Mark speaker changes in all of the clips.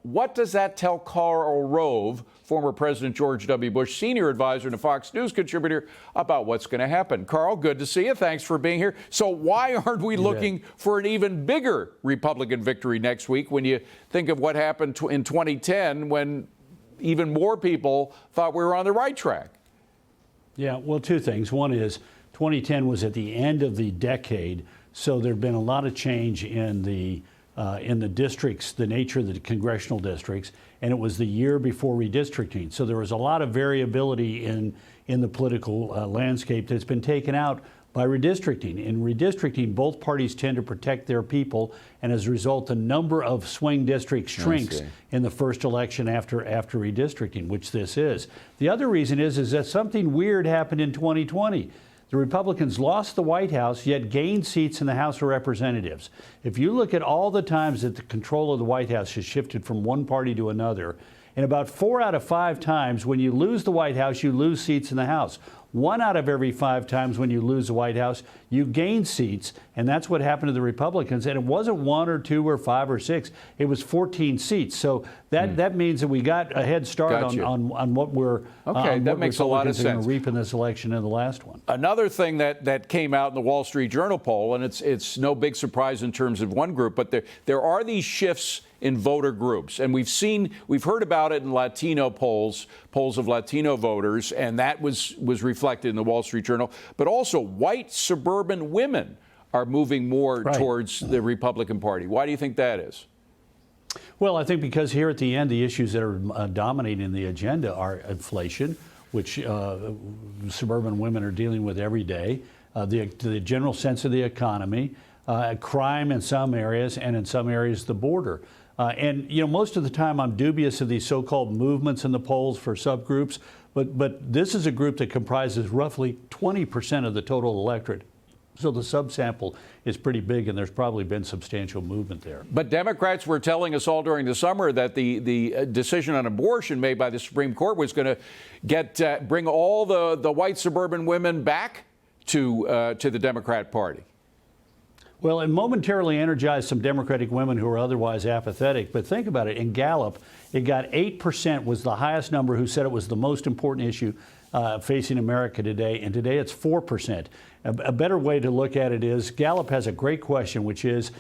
Speaker 1: what does that tell Karl Rove, former President George W. Bush senior advisor and a Fox News contributor, about what's going to happen? Karl, good to see you. Thanks for being here. So why aren't we looking for an even bigger Republican victory next week when you think of what happened in 2010 when even more people thought we were on the right track?
Speaker 2: Yeah, well, two things. One is 2010 was at the end of the decade, so there have been a lot of change in the districts, the nature of the congressional districts, and it was the year before redistricting. So there was a lot of variability in the political landscape that's been taken out by redistricting. In redistricting, both parties tend to protect their people, and as a result, the number of swing districts shrinks in the first election after redistricting, which this is. The other reason is that something weird happened in 2020. The Republicans lost the White House, yet gained seats in the House of Representatives. If you look at all the times that the control of the White House has shifted from one party to another, in about 4 out of 5 times, when you lose the White House, you lose seats in the House. 1 out of every 5 times when you lose the White House, you gain seats, and that's what happened to the Republicans. And it wasn't 1 or 2 or 5 or 6; it was 14 seats. So that means that we got a head start on what we're
Speaker 1: that makes a lot of sense.
Speaker 2: Reap in this election and the last one.
Speaker 1: Another thing that came out in the Wall Street Journal poll, and it's no big surprise in terms of one group, but there are these shifts in voter groups, and we've heard about it in Latino polls of Latino voters, and that was reflected in the Wall Street Journal. But also, white suburban women are moving more towards the Republican Party. Why do you think that is?
Speaker 2: Well, I think because here at the end, the issues that are dominating the agenda are inflation, which suburban women are dealing with every day, the general sense of the economy, crime in some areas, and in some areas the border. And, you know, most of the time I'm dubious of these so-called movements in the polls for subgroups, but this is a group that comprises roughly 20% of the total electorate. So the subsample is pretty big, and there's probably been substantial movement there.
Speaker 1: But Democrats were telling us all during the summer that the decision on abortion made by the Supreme Court was going to bring all the white suburban women back to the Democrat Party.
Speaker 2: Well, it momentarily energized some Democratic women who were otherwise apathetic. But think about it. In Gallup, it got 8% was the highest number who said it was the most important issue facing America today. And today it's 4%. A better way to look at it is Gallup has a great question, which is,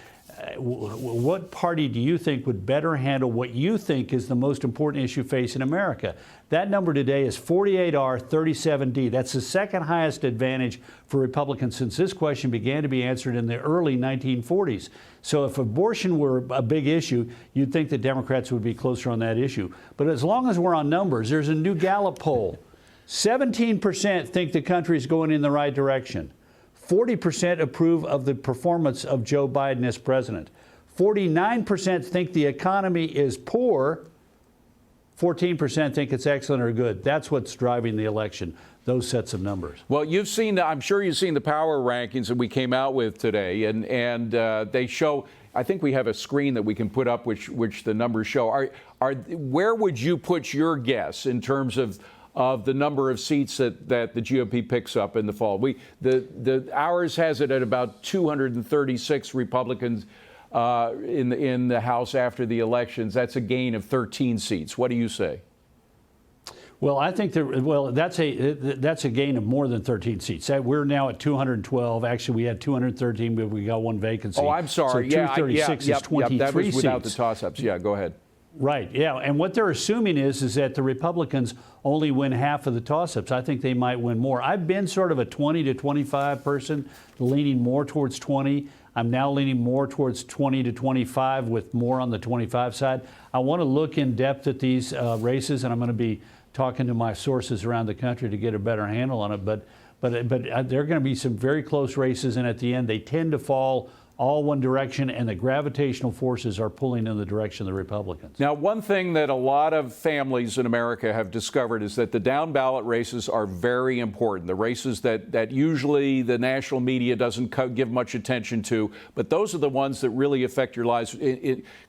Speaker 2: what party do you think would better handle what you think is the most important issue facing America? That number today is 48R, 37D. That's the second highest advantage for Republicans since this question began to be answered in the early 1940s. So if abortion were a big issue, you'd think that Democrats would be closer on that issue. But as long as we're on numbers, there's a new Gallup poll. 17% think the country is going in the right direction. 40% approve of the performance of Joe Biden as president. 49% think the economy is poor. 14% think it's excellent or good. That's what's driving the election, those sets of numbers.
Speaker 1: Well, I'm sure you've seen the power rankings that we came out with today, and they show, I think we have a screen that we can put up which the numbers show. Where would you put your guess in terms of the number of seats that the GOP picks up in the fall? Ours has it at about 236 Republicans in the House after the elections. That's a gain of 13 seats. What do you say?
Speaker 2: Well, I think that's a gain of more than 13 seats. We're now at 212. Actually, we had 213, but we got one vacancy.
Speaker 1: Oh, I'm sorry.
Speaker 2: So 236 is 23
Speaker 1: that was without
Speaker 2: seats.
Speaker 1: the toss-ups. Yeah, go ahead.
Speaker 2: Right, yeah, and what they're assuming is that the Republicans only win half of the toss-ups. I think they might win more. I've been sort of a 20 to 25 person, leaning more towards 20. I'm now leaning more towards 20 to 25 with more on the 25 side. I want to look in depth at these races, and I'm going to be talking to my sources around the country to get a better handle on it. But there are going to be some very close races, and at the end, they tend to fall all one direction, and the gravitational forces are pulling in the direction of the Republicans.
Speaker 1: Now, one thing that a lot of families in America have discovered is that the down ballot races are very important. The races that usually the national media doesn't give much attention to, but those are the ones that really affect your lives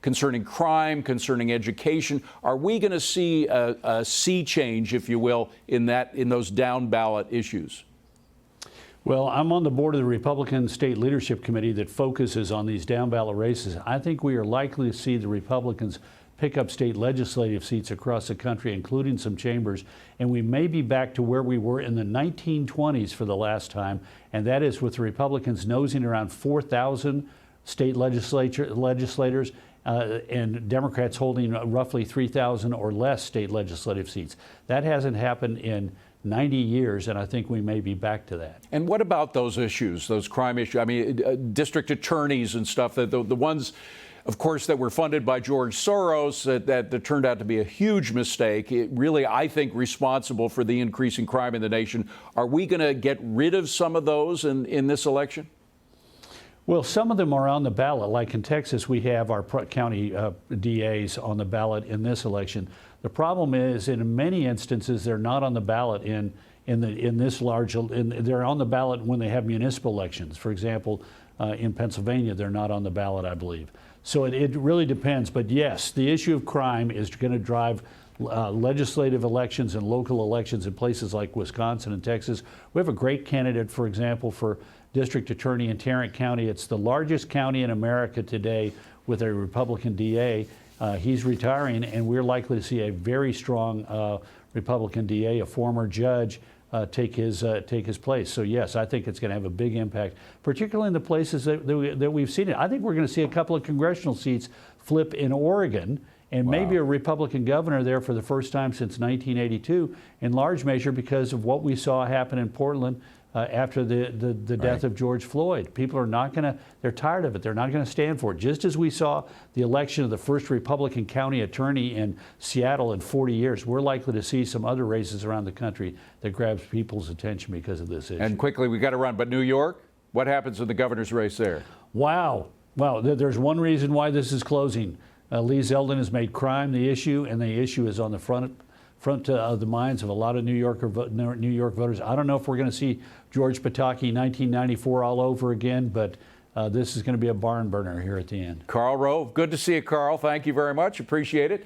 Speaker 1: concerning crime, concerning education. Are we going to see a sea change, if you will, in those down ballot issues?
Speaker 2: Well, I'm on the board of the Republican State Leadership Committee that focuses on these down ballot races. I think we are likely to see the Republicans pick up state legislative seats across the country, including some chambers. And we may be back to where we were in the 1920s for the last time, and that is with the Republicans nosing around 4,000 state legislators and Democrats holding roughly 3,000 or less state legislative seats. That hasn't happened in 90 years, and I think we may be back to that.
Speaker 1: And what about those issues, those crime issues? I mean, district attorneys and stuff, the ones, of course, that were funded by George Soros that turned out to be a huge mistake. It really, I think, responsible for the increase in crime in the nation. Are we going to get rid of some of those in this election?
Speaker 2: Well, some of them are on the ballot. Like in Texas, we have our county DAs on the ballot in this election. The problem is, in many instances, they're not on the ballot they're on the ballot when they have municipal elections. For example, in Pennsylvania, they're not on the ballot, I believe. So it really depends. But yes, the issue of crime is going to drive legislative elections and local elections in places like Wisconsin and Texas. We have a great candidate, for example, for district attorney in Tarrant County. It's the largest county in America today with a Republican DA. He's retiring, and we're likely to see a very strong Republican DA, a former judge, take his place. So yes, I think it's going to have a big impact, particularly in the places that we've seen it. I think we're going to see a couple of congressional seats flip in Oregon, and maybe a Republican governor there for the first time since 1982, in large measure because of what we saw happen in Portland after the death of George Floyd. People are not going to, they're tired of it. They're not going to stand for it. Just as we saw the election of the first Republican county attorney in Seattle in 40 years, we're likely to see some other races around the country that grabs people's attention because of this issue.
Speaker 1: And quickly, we got to run. But New York, what happens in the governor's race there?
Speaker 2: Wow. There's one reason why this is closing. Lee Zeldin has made crime the issue, and the issue is on the front of the minds of a lot of New York voters. I don't know if we're going to see George Pataki 1994 all over again, but this is going to be a barn burner here at the end.
Speaker 1: Karl Rove, good to see you, Karl. Thank you very much. Appreciate it.